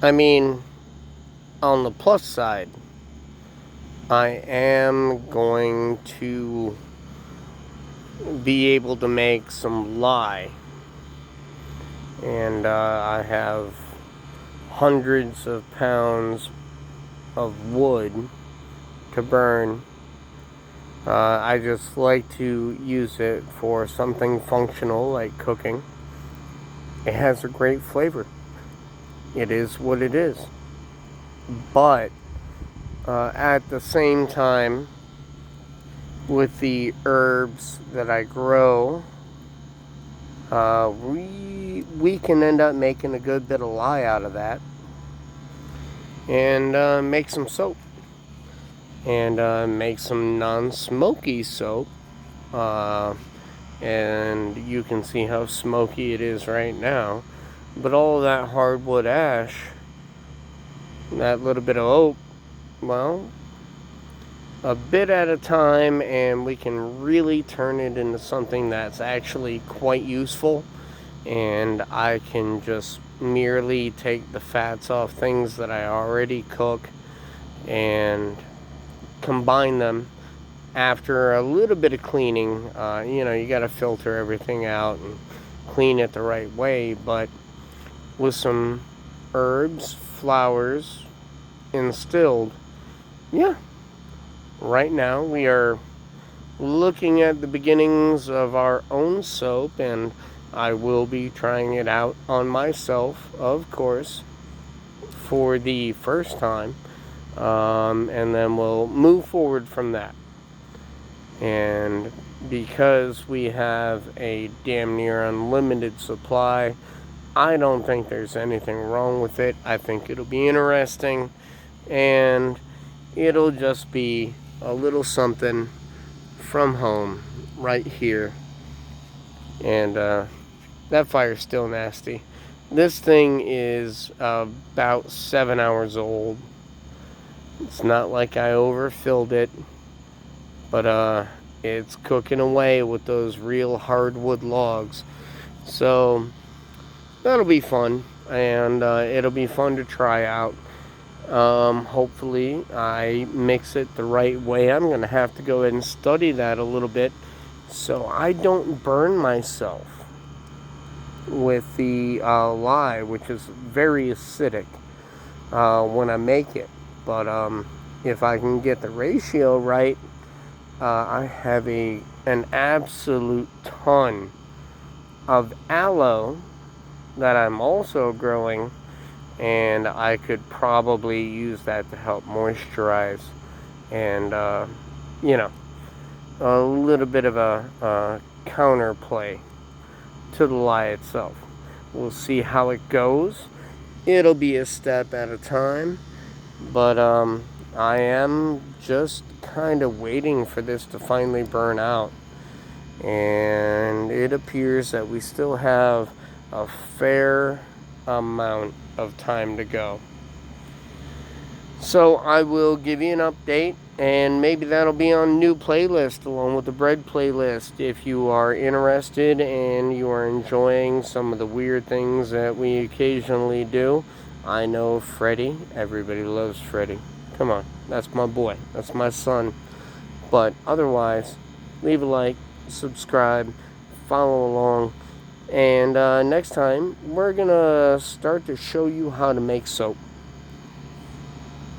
I mean, on the plus side, I am going to be able to make some lye. And I have hundreds of pounds of wood to burn. I just like to use it for something functional like cooking. It has a great flavor. It is what it is. But at the same time, with the herbs that I grow, we can end up making a good bit of lye out of that, and make some soap, and make some non-smoky soap. And you can see how smoky it is right now. But all of that hardwood ash, that little bit of oak, well, a bit at a time, and we can really turn it into something that's actually quite useful. And I can just merely take the fats off things that I already cook and combine them after a little bit of cleaning. You got to filter everything out and clean it the right way, but with some herbs, flowers instilled, yeah, right now we are looking at the beginnings of our own soap, and I will be trying it out on myself, of course, for the first time, and then we'll move forward from that. And because we have a damn near unlimited supply, I don't think there's anything wrong with it. I think it'll be interesting, and it'll just be a little something from home right here. And that fire's still nasty. This thing is about 7 hours old. It's not like I overfilled it, but it's cooking away with those real hardwood logs. So that'll be fun, and it'll be fun to try out. Hopefully I mix it the right way. I'm going to have to go ahead and study that a little bit so I don't burn myself with the lye, which is very acidic when I make it. But if I can get the ratio right, I have an absolute ton of aloe that I'm also growing, and I could probably use that to help moisturize and a little bit of a counterplay to the lye itself. We'll see how it goes. It'll be a step at a time, but I am just kind of waiting for this to finally burn out, and it appears that we still have a fair amount of time to go. So I will give you an update, and maybe that'll be on a new playlist along with the bread playlist if you are interested and you are enjoying some of the weird things that we occasionally do. I know Freddy, everybody loves Freddy. Come on, that's my boy, that's my son. But otherwise, leave a like, subscribe, follow along, and next time we're gonna start to show you how to make soap.